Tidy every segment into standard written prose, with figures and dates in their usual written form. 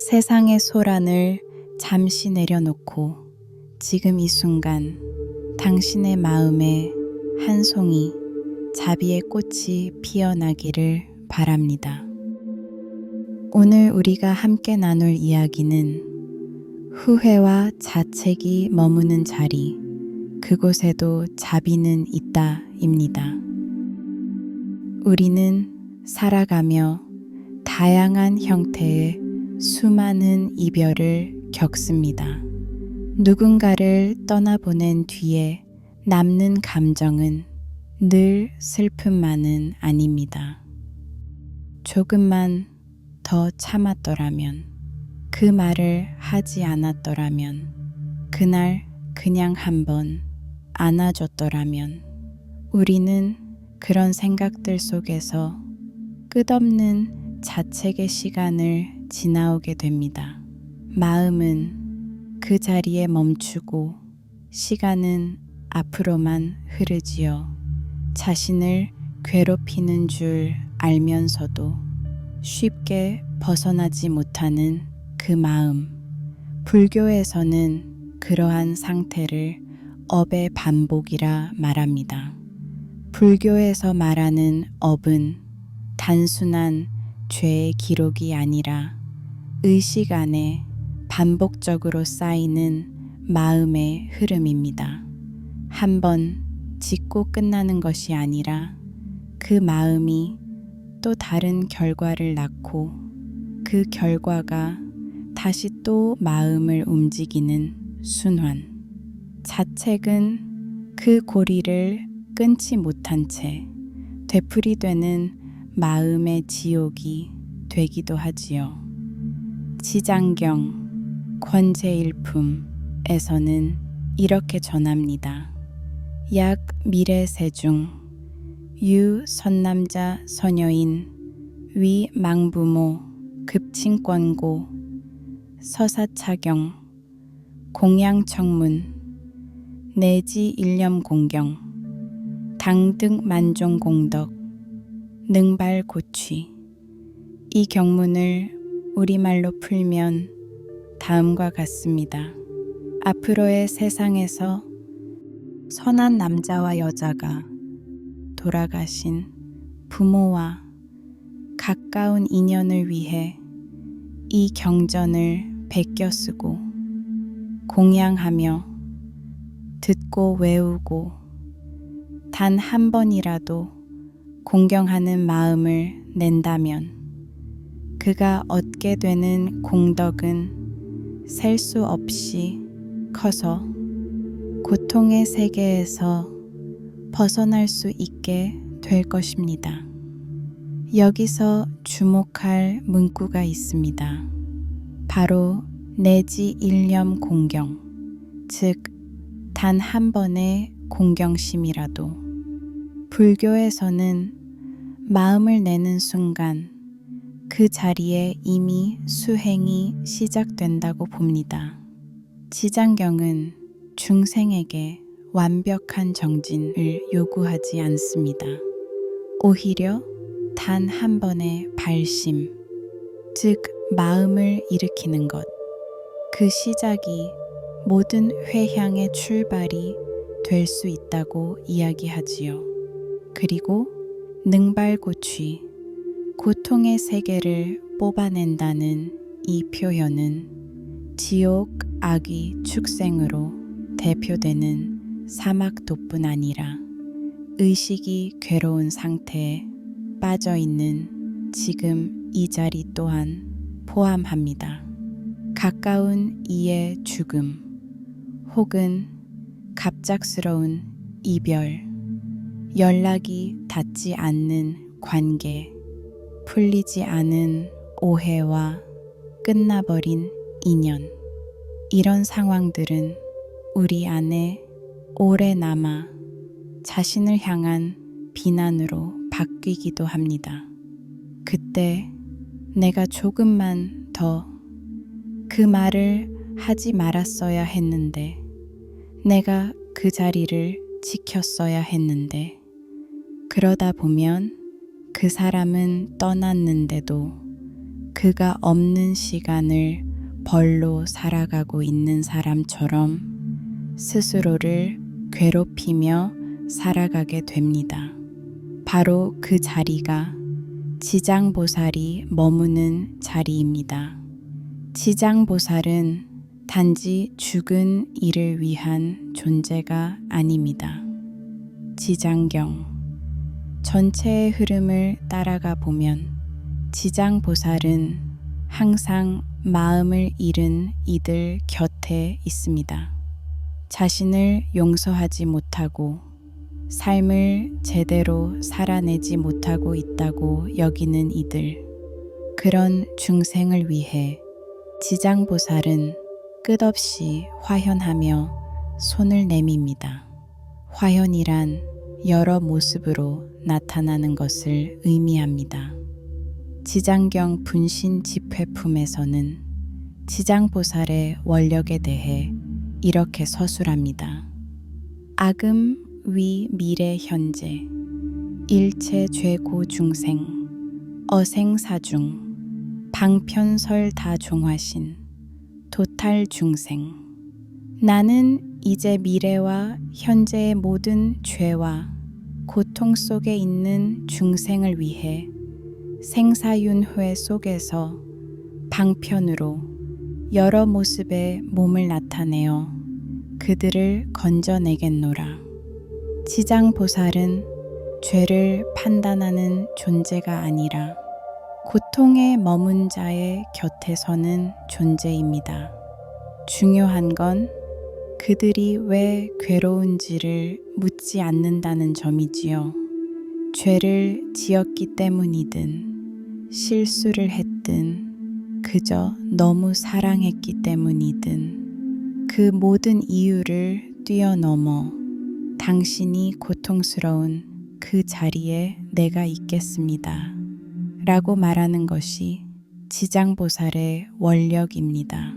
세상의 소란을 잠시 내려놓고 지금 이 순간 당신의 마음에 한 송이 자비의 꽃이 피어나기를 바랍니다. 오늘 우리가 함께 나눌 이야기는 후회와 자책이 머무는 자리, 그곳에도 자비는 있다입니다. 우리는 살아가며 다양한 형태의 수많은 이별을 겪습니다. 누군가를 떠나보낸 뒤에 남는 감정은 늘 슬픔만은 아닙니다. 조금만 더 참았더라면, 그 말을 하지 않았더라면, 그날 그냥 한번 안아줬더라면, 우리는 그런 생각들 속에서 끝없는 자책의 시간을 지나오게 됩니다. 마음은 그 자리에 멈추고 시간은 앞으로만 흐르지요. 자신을 괴롭히는 줄 알면서도 쉽게 벗어나지 못하는 그 마음. 불교에서는 그러한 상태를 업의 반복이라 말합니다. 불교에서 말하는 업은 단순한 죄의 기록이 아니라 의식 안에 반복적으로 쌓이는 마음의 흐름입니다. 한번 짓고 끝나는 것이 아니라 그 마음이 또 다른 결과를 낳고 그 결과가 다시 또 마음을 움직이는 순환. 자책은 그 고리를 끊지 못한 채 되풀이되는 마음의 지옥이 되기도 하지요. 지장경 권제일품에서는 이렇게 전합니다. 약 미래세중 유 선남자 선여인 위 망부모 급칭권고 서사차경 공양청문 내지 일념공경 당득만종공덕 능발고취. 이 경문을 우리말로 풀면 다음과 같습니다. 앞으로의 세상에서 선한 남자와 여자가 돌아가신 부모와 가까운 인연을 위해 이 경전을 베껴 쓰고 공양하며 듣고 외우고 단 한 번이라도 공경하는 마음을 낸다면 그가 얻게 되는 공덕은 셀 수 없이 커서 고통의 세계에서 벗어날 수 있게 될 것입니다. 여기서 주목할 문구가 있습니다. 바로 내지 일념 공경, 즉 단 한 번의 공경심이라도. 불교에서는 마음을 내는 순간 그 자리에 이미 수행이 시작된다고 봅니다. 지장경은 중생에게 완벽한 정진을 요구하지 않습니다. 오히려 단 한 번의 발심, 즉 마음을 일으키는 것, 그 시작이 모든 회향의 출발이 될 수 있다고 이야기하지요. 그리고 능발고취, 고통의 세계를 뽑아낸다는 이 표현은 지옥 악의 축생으로 대표되는 사막도뿐 아니라 의식이 괴로운 상태에 빠져있는 지금 이 자리 또한 포함합니다. 가까운 이의 죽음 혹은 갑작스러운 이별, 연락이 닿지 않는 관계, 풀리지 않은 오해와 끝나버린 인연. 이런 상황들은 우리 안에 오래 남아 자신을 향한 비난으로 바뀌기도 합니다. 그때 내가 조금만 더 그 말을 하지 말았어야 했는데, 내가 그 자리를 지켰어야 했는데, 그러다 보면 그 사람은 떠났는데도 그가 없는 시간을 벌로 살아가고 있는 사람처럼 스스로를 괴롭히며 살아가게 됩니다. 바로 그 자리가 지장보살이 머무는 자리입니다. 지장보살은 단지 죽은 이를 위한 존재가 아닙니다. 지장경 전체의 흐름을 따라가 보면 지장보살은 항상 마음을 잃은 이들 곁에 있습니다. 자신을 용서하지 못하고 삶을 제대로 살아내지 못하고 있다고 여기는 이들, 그런 중생을 위해 지장보살은 끝없이 화현하며 손을 내밉니다. 화현이란 여러 모습으로 나타나는 것을 의미합니다. 지장경 분신 집회품에서는 지장보살의 원력에 대해 이렇게 서술합니다. 아금 위 미래 현재 일체 죄고 중생 어생사중 방편설 다종화신 도탈 중생 나는 이제 미래와 현재의 모든 죄와 고통 속에 있는 중생을 위해 생사윤회 속에서 방편으로 여러 모습의 몸을 나타내어 그들을 건져내겠노라. 지장보살은 죄를 판단하는 존재가 아니라 고통에 머문 자의 곁에 서는 존재입니다. 중요한 건 그들이 왜 괴로운지를 묻지 않는다는 점이지요. 죄를 지었기 때문이든 실수를 했든 그저 너무 사랑했기 때문이든 그 모든 이유를 뛰어넘어 당신이 고통스러운 그 자리에 내가 있겠습니다. 라고 말하는 것이 지장보살의 원력입니다.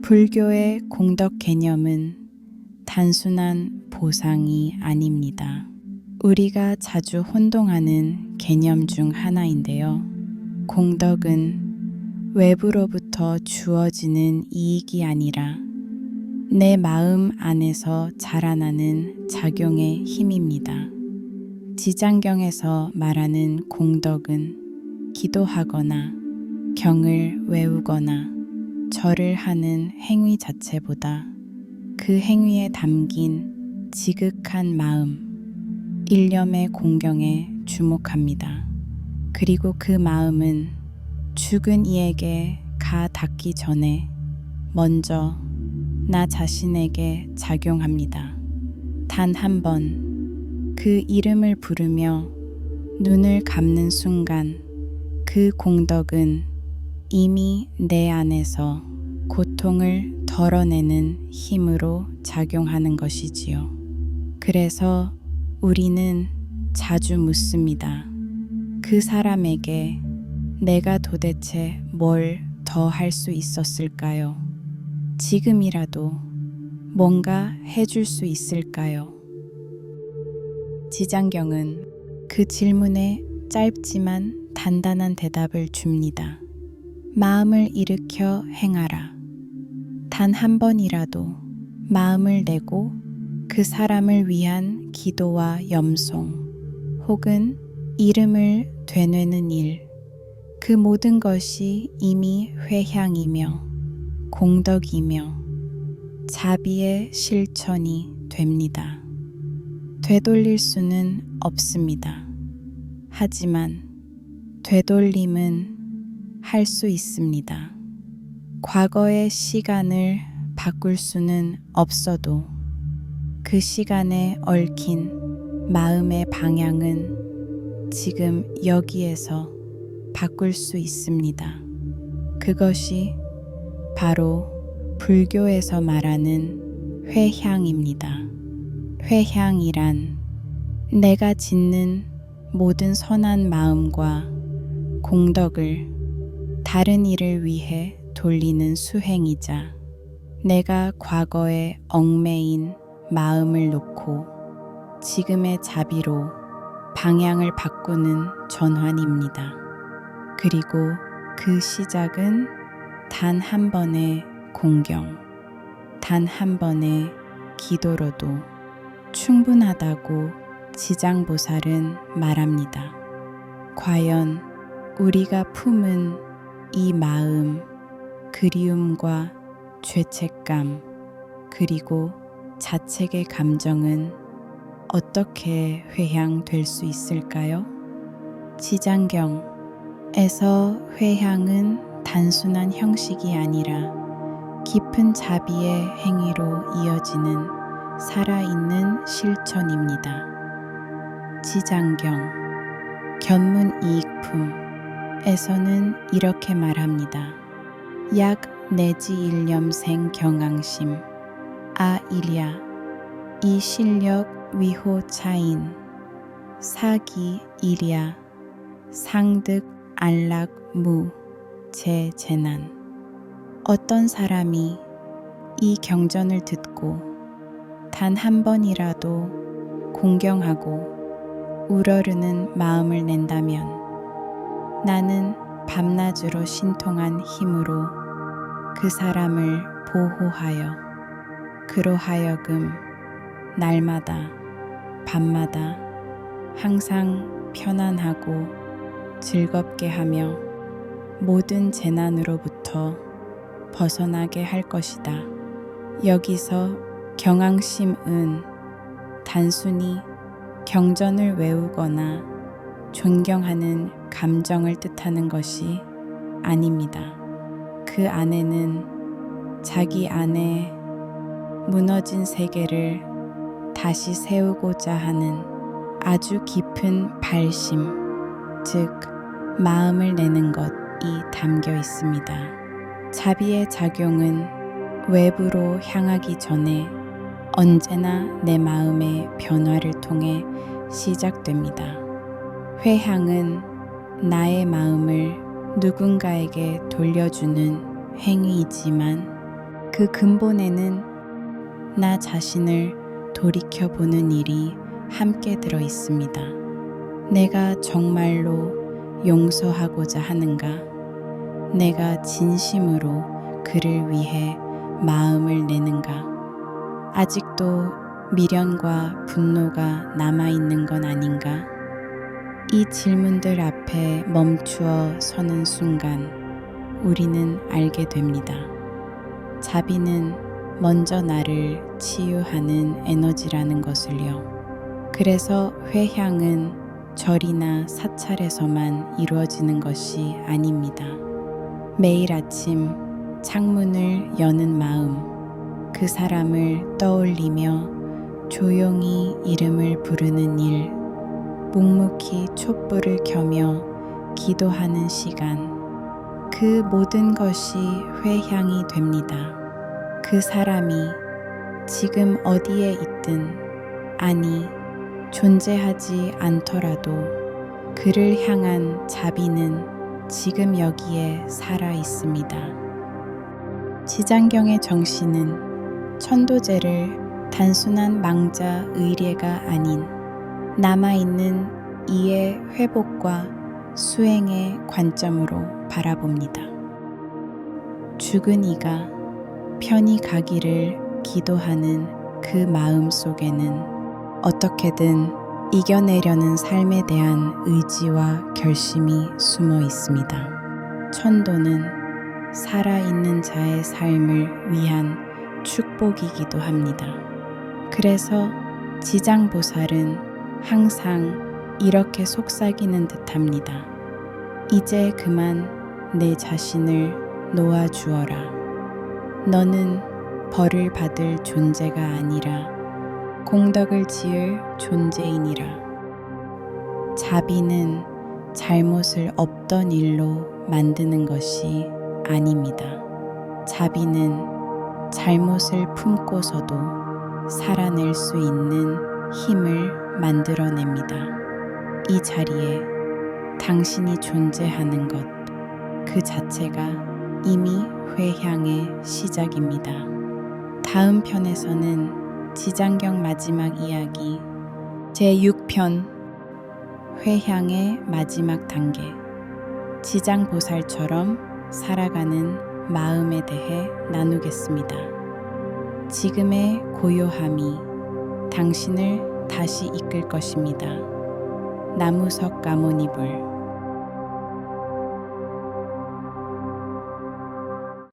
불교의 공덕 개념은 단순한 보상이 아닙니다. 우리가 자주 혼동하는 개념 중 하나인데요. 공덕은 외부로부터 주어지는 이익이 아니라 내 마음 안에서 자라나는 작용의 힘입니다. 지장경에서 말하는 공덕은 기도하거나 경을 외우거나 절을 하는 행위 자체보다 그 행위에 담긴 지극한 마음, 일념의 공경에 주목합니다. 그리고 그 마음은 죽은 이에게 가 닿기 전에 먼저 나 자신에게 작용합니다. 단 한 번 그 이름을 부르며 눈을 감는 순간 그 공덕은 이미 내 안에서 고통을 덜어내는 힘으로 작용하는 것이지요. 그래서 우리는 자주 묻습니다. 그 사람에게 내가 도대체 뭘 더 할 수 있었을까요? 지금이라도 뭔가 해줄 수 있을까요? 지장경은 그 질문에 짧지만 단단한 대답을 줍니다. 마음을 일으켜 행하라. 단 한 번이라도 마음을 내고 그 사람을 위한 기도와 염송 혹은 이름을 되뇌는 일, 그 모든 것이 이미 회향이며 공덕이며 자비의 실천이 됩니다. 되돌릴 수는 없습니다. 하지만 되돌림은 할 수 있습니다. 과거의 시간을 바꿀 수는 없어도 그 시간에 얽힌 마음의 방향은 지금 여기에서 바꿀 수 있습니다. 그것이 바로 불교에서 말하는 회향입니다. 회향이란 내가 짓는 모든 선한 마음과 공덕을 다른 일을 위해 돌리는 수행이자 내가 과거에 얽매인 마음을 놓고 지금의 자비로 방향을 바꾸는 전환입니다. 그리고 그 시작은 단 한 번의 공경, 단 한 번의 기도로도 충분하다고 지장보살은 말합니다. 과연 우리가 품은 이 마음, 그리움과 죄책감, 그리고 자책의 감정은 어떻게 회향될 수 있을까요? 지장경에서 회향은 단순한 형식이 아니라 깊은 자비의 행위로 이어지는 살아있는 실천입니다. 지장경 견문이익품에서는 이렇게 말합니다. 약 내지 일념생 경앙심 아일야 이 실력 위호 차인 사기 일야 상득 안락 무 재재난. 어떤 사람이 이 경전을 듣고 단 한 번이라도 공경하고 우러르는 마음을 낸다면 나는 밤낮으로 신통한 힘으로 그 사람을 보호하여 그로 하여금 날마다 밤마다 항상 편안하고 즐겁게 하며 모든 재난으로부터 벗어나게 할 것이다. 여기서 경앙심은 단순히 경전을 외우거나 존경하는 감정을 뜻하는 것이 아닙니다. 그 안에는 자기 안에 무너진 세계를 다시 세우고자 하는 아주 깊은 발심, 즉 마음을 내는 것이 담겨 있습니다. 자비의 작용은 외부로 향하기 전에 언제나 내 마음의 변화를 통해 시작됩니다. 회향은 나의 마음을 누군가에게 돌려주는 행위이지만 그 근본에는 나 자신을 돌이켜보는 일이 함께 들어 있습니다. 내가 정말로 용서하고자 하는가? 내가 진심으로 그를 위해 마음을 내는가? 아직도 미련과 분노가 남아있는 건 아닌가? 이 질문들 앞에 멈추어 서는 순간 우리는 알게 됩니다. 자비는 먼저 나를 치유하는 에너지라는 것을요. 그래서 회향은 절이나 사찰에서만 이루어지는 것이 아닙니다. 매일 아침 창문을 여는 마음, 그 사람을 떠올리며 조용히 이름을 부르는 일, 묵묵히 촛불을 켜며 기도하는 시간, 그 모든 것이 회향이 됩니다. 그 사람이 지금 어디에 있든, 아니 존재하지 않더라도 그를 향한 자비는 지금 여기에 살아 있습니다. 지장경의 정신은 천도제를 단순한 망자 의례가 아닌 남아있는 이의 회복과 수행의 관점으로 바라봅니다. 죽은 이가 편히 가기를 기도하는 그 마음 속에는 어떻게든 이겨내려는 삶에 대한 의지와 결심이 숨어 있습니다. 천도는 살아있는 자의 삶을 위한 축복이기도 합니다. 그래서 지장보살은 항상 이렇게 속삭이는 듯합니다. 이제 그만 내 자신을 놓아주어라. 너는 벌을 받을 존재가 아니라 공덕을 지을 존재이니라. 자비는 잘못을 없던 일로 만드는 것이 아닙니다. 자비는 잘못을 품고서도 살아낼 수 있는 힘을 만들어냅니다. 이 자리에 당신이 존재하는 것, 그 자체가 이미 회향의 시작입니다. 다음 편에서는 지장경 마지막 이야기 제6편 회향의 마지막 단계 지장보살처럼 살아가는 마음에 대해 나누겠습니다. 지금의 고요함이 당신을 다시 이끌 것입니다. 나무석 가모니불